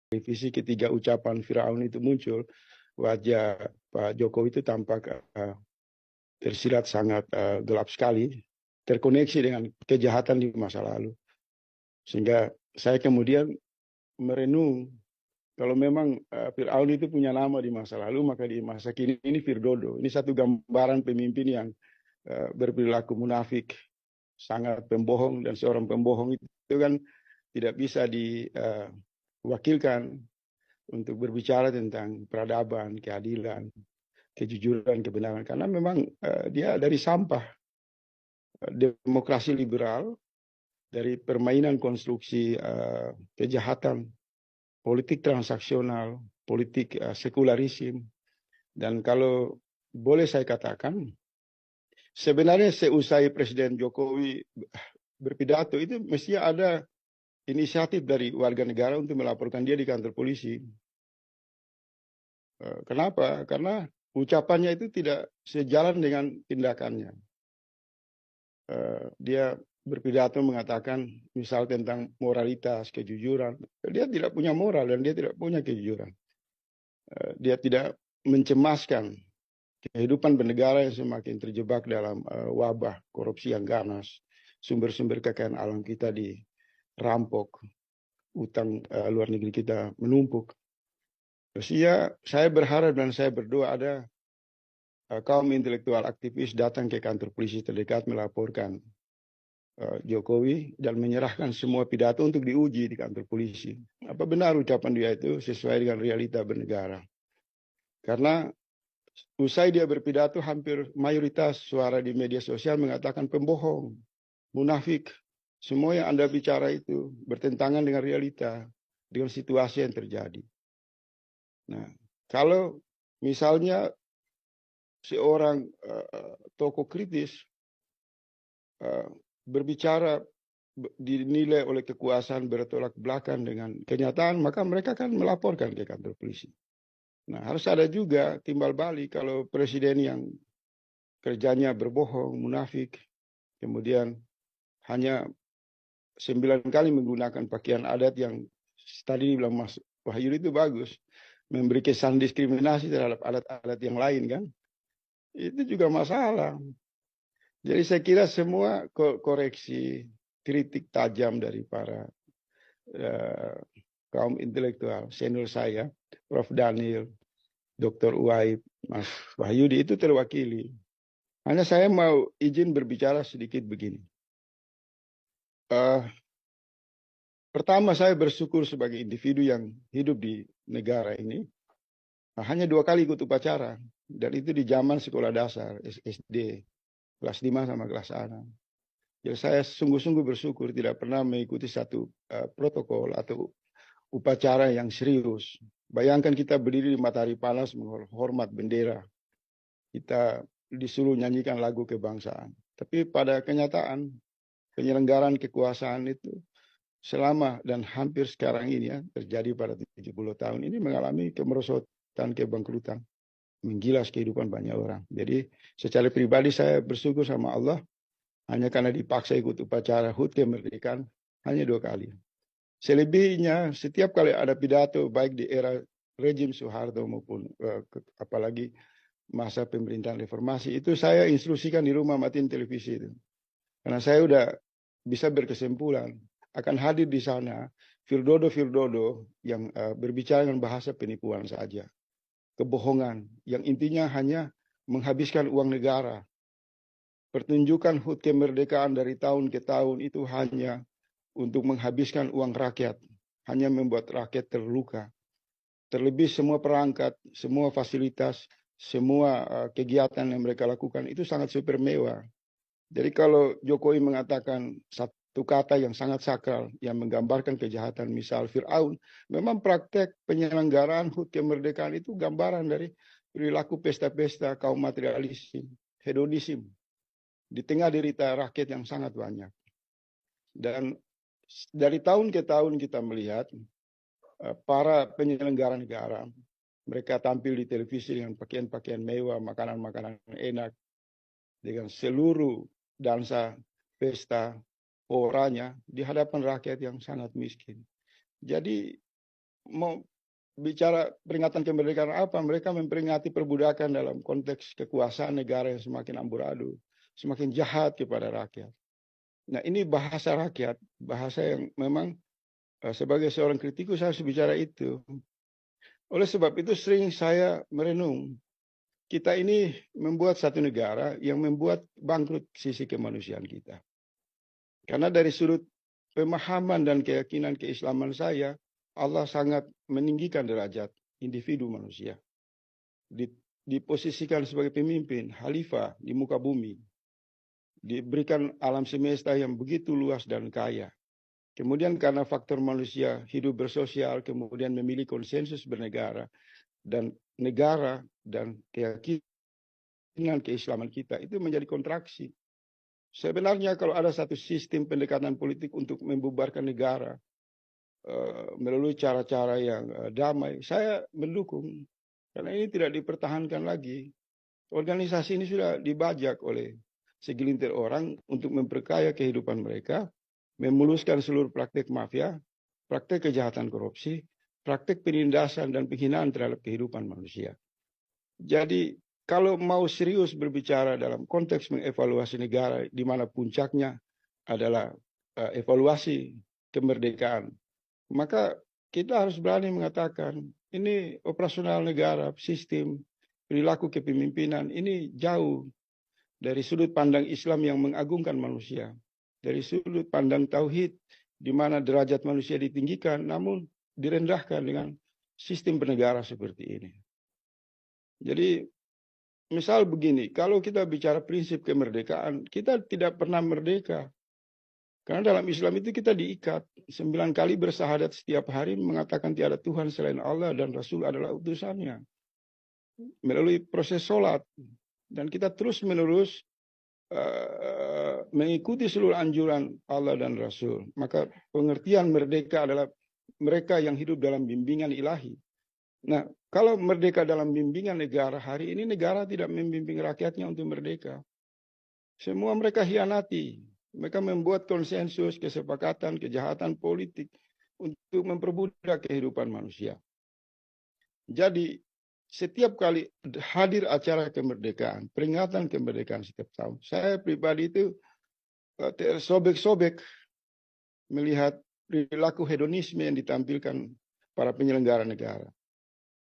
televisi ketika ucapan Firaun itu muncul, wajah Pak Jokowi itu tampak tersirat sangat gelap sekali, terkoneksi dengan kejahatan di masa lalu. Sehingga saya kemudian merenung, kalau memang Firaun itu punya nama di masa lalu, maka di masa kini ini Firdodo. Ini satu gambaran pemimpin yang berperilaku munafik, sangat pembohong, dan seorang pembohong itu kan tidak bisa diwakilkan untuk berbicara tentang peradaban, keadilan, kejujuran, kebenaran. Karena memang dia dari sampah demokrasi liberal, dari permainan konstruksi kejahatan, politik transaksional, politik sekularisme. Dan kalau boleh saya katakan, sebenarnya seusai Presiden Jokowi berpidato itu mestinya ada inisiatif dari warga negara untuk melaporkan dia di kantor polisi. Kenapa? Karena ucapannya itu tidak sejalan dengan tindakannya. Dia berpidato mengatakan misal tentang moralitas, kejujuran. Dia tidak punya moral dan dia tidak punya kejujuran. Dia tidak mencemaskan kehidupan bernegara yang semakin terjebak dalam wabah korupsi yang ganas, sumber-sumber kekayaan alam kita dirampok, utang luar negeri kita menumpuk. Terus ya, saya berharap dan saya berdoa ada kaum intelektual aktivis datang ke kantor polisi terdekat melaporkan Jokowi dan menyerahkan semua pidato untuk diuji di kantor polisi. Apa benar ucapan dia itu sesuai dengan realita bernegara? Karena usai dia berpidato, hampir mayoritas suara di media sosial mengatakan pembohong, munafik. Semua yang Anda bicara itu bertentangan dengan realita, dengan situasi yang terjadi. Nah, kalau misalnya seorang tokoh kritis berbicara dinilai oleh kekuasaan bertolak belakang dengan kenyataan, maka mereka akan melaporkan ke kantor polisi. Nah, harus ada juga timbal balik kalau presiden yang kerjanya berbohong, munafik, kemudian hanya 9 kali menggunakan pakaian adat yang tadi dibilang Mas Wahyu itu bagus, memberi kesan diskriminasi terhadap adat-adat yang lain kan, itu juga masalah. Jadi saya kira semua koreksi, kritik tajam dari para kaum intelektual senior saya, Prof. Daniel, Dr. Uwaib, Mas Wahyudi itu terwakili. Hanya saya mau izin berbicara sedikit begini. Pertama, saya bersyukur sebagai individu yang hidup di negara ini. Hanya 2 kali ikut upacara, dan itu di zaman sekolah dasar, SD, kelas 5 sama kelas 6. Jadi saya sungguh-sungguh bersyukur tidak pernah mengikuti satu protokol atau upacara yang serius. Bayangkan kita berdiri di matahari panas menghormat bendera. Kita disuruh nyanyikan lagu kebangsaan. Tapi pada kenyataan, penyelenggaraan kekuasaan itu selama dan hampir sekarang ini ya, terjadi pada 70 tahun ini mengalami kemerosotan, kebangkrutan, menggilas kehidupan banyak orang. Jadi secara pribadi saya bersyukur sama Allah, hanya karena dipaksa ikut upacara HUT kemerdekaan hanya 2 kali. Selebihnya setiap kali ada pidato baik di era rejim Soeharto maupun apalagi masa pemerintahan reformasi itu saya instruksikan di rumah matiin televisi itu. Karena saya udah bisa berkesimpulan akan hadir di sana Firdodo yang berbicara dengan bahasa penipuan saja. Kebohongan yang intinya hanya menghabiskan uang negara. Pertunjukan HUT kemerdekaan dari tahun ke tahun itu hanya untuk menghabiskan uang rakyat, hanya membuat rakyat terluka. Terlebih semua perangkat, semua fasilitas, semua kegiatan yang mereka lakukan itu sangat super mewah. Jadi kalau Jokowi mengatakan satu kata yang sangat sakral, yang menggambarkan kejahatan, misal Fir'aun, memang praktek penyelenggaraan HUT kemerdekaan itu gambaran dari perilaku pesta-pesta kaum materialisme, hedonisme, di tengah derita rakyat yang sangat banyak. Dan dari tahun ke tahun kita melihat para penyelenggara negara, mereka tampil di televisi dengan pakaian-pakaian mewah, makanan-makanan enak, dengan seluruh dansa, pesta, oranya di hadapan rakyat yang sangat miskin. Jadi mau bicara peringatan kemerdekaan apa, mereka memperingati perbudakan dalam konteks kekuasaan negara yang semakin amburadul, semakin jahat kepada rakyat. Nah, ini bahasa rakyat, bahasa yang memang sebagai seorang kritikus saya harus bicara itu. Oleh sebab itu sering saya merenung, kita ini membuat satu negara yang membuat bangkrut sisi kemanusiaan kita. Karena dari sudut pemahaman dan keyakinan keislaman saya, Allah sangat meninggikan derajat individu manusia. Diposisikan sebagai pemimpin, khalifah di muka bumi. Diberikan alam semesta yang begitu luas dan kaya. Kemudian karena faktor manusia hidup bersosial, kemudian memilih konsensus bernegara, dan negara dan keyakinan keislaman kita itu menjadi kontraksi. Sebenarnya kalau ada satu sistem pendekatan politik untuk membubarkan negara melalui cara-cara yang damai, saya mendukung. Karena ini tidak dipertahankan lagi. Organisasi ini sudah dibajak oleh segelintir orang untuk memperkaya kehidupan mereka, memuluskan seluruh praktek mafia, praktek kejahatan korupsi, praktek penindasan dan penghinaan terhadap kehidupan manusia. Jadi kalau mau serius berbicara dalam konteks mengevaluasi negara di mana puncaknya adalah evaluasi kemerdekaan, maka kita harus berani mengatakan ini operasional negara, sistem, perilaku kepemimpinan ini jauh dari sudut pandang Islam yang mengagungkan manusia, dari sudut pandang tauhid di mana derajat manusia ditinggikan namun direndahkan dengan sistem bernegara seperti ini. Jadi misal begini, kalau kita bicara prinsip kemerdekaan, kita tidak pernah merdeka. Karena dalam Islam itu kita diikat 9 kali bersahadat setiap hari mengatakan tiada Tuhan selain Allah dan Rasul adalah utusannya. Melalui proses sholat. Dan kita terus menerus mengikuti seluruh anjuran Allah dan Rasul. Maka pengertian merdeka adalah mereka yang hidup dalam bimbingan ilahi. Nah, kalau merdeka dalam bimbingan negara, hari ini negara tidak membimbing rakyatnya untuk merdeka. Semua mereka hianati. Mereka membuat konsensus, kesepakatan, kejahatan politik untuk memperbudak kehidupan manusia. Jadi, setiap kali hadir acara kemerdekaan, peringatan kemerdekaan setiap tahun, saya pribadi itu tersobek-sobek melihat perilaku hedonisme yang ditampilkan para penyelenggara negara.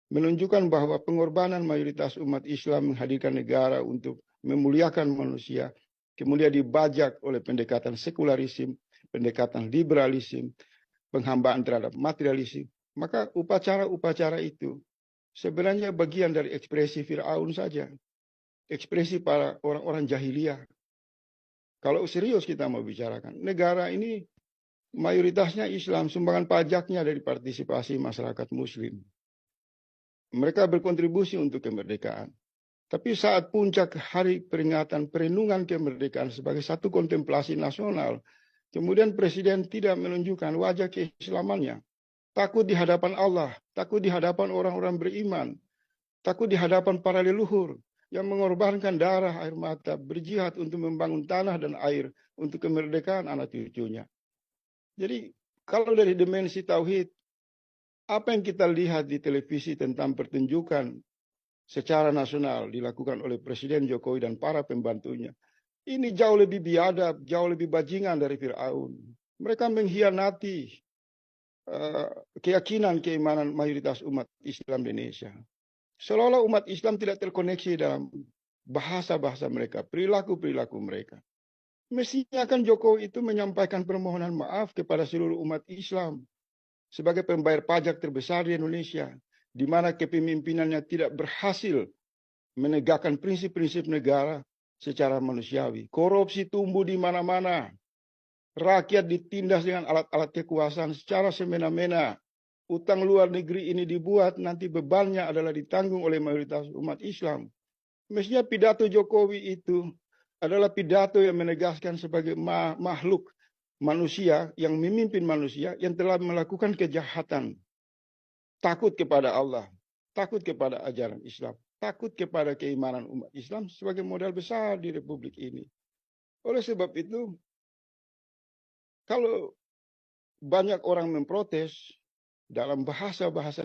Menunjukkan bahwa pengorbanan mayoritas umat Islam menghadirkan negara untuk memuliakan manusia, kemudian dibajak oleh pendekatan sekularisme, pendekatan liberalisme, penghambaan terhadap materialisme. Maka upacara-upacara itu sebenarnya bagian dari ekspresi Fir'aun saja, ekspresi para orang-orang jahiliyah. Kalau serius kita mau bicarakan, negara ini mayoritasnya Islam, sumbangan pajaknya dari partisipasi masyarakat Muslim. Mereka berkontribusi untuk kemerdekaan. Tapi saat puncak hari peringatan perenungan kemerdekaan sebagai satu kontemplasi nasional, kemudian Presiden tidak menunjukkan wajah keislamannya. Takut di hadapan Allah, takut di hadapan orang-orang beriman, takut di hadapan para leluhur yang mengorbankan darah, air mata, berjihad untuk membangun tanah dan air untuk kemerdekaan anak cucunya. Jadi kalau dari dimensi tauhid, apa yang kita lihat di televisi tentang pertunjukan secara nasional dilakukan oleh Presiden Jokowi dan para pembantunya, ini jauh lebih biadab, jauh lebih bajingan dari Fir'aun. Mereka mengkhianati keyakinan, keimanan mayoritas umat Islam di Indonesia. Seolah-olah umat Islam tidak terkoneksi dalam bahasa-bahasa mereka, perilaku-perilaku mereka. Mestinya kan Jokowi itu menyampaikan permohonan maaf kepada seluruh umat Islam sebagai pembayar pajak terbesar di Indonesia, di mana kepemimpinannya tidak berhasil menegakkan prinsip-prinsip negara secara manusiawi. Korupsi tumbuh di mana-mana. Rakyat ditindas dengan alat-alat kekuasaan secara semena-mena. Utang luar negeri ini dibuat, nanti bebannya adalah ditanggung oleh mayoritas umat Islam. Mestinya pidato Jokowi itu adalah pidato yang menegaskan sebagai makhluk manusia yang memimpin manusia yang telah melakukan kejahatan. Takut kepada Allah, takut kepada ajaran Islam, takut kepada keimanan umat Islam sebagai modal besar di Republik ini. Oleh sebab itu, kalau banyak orang memprotes, dalam bahasa-bahasa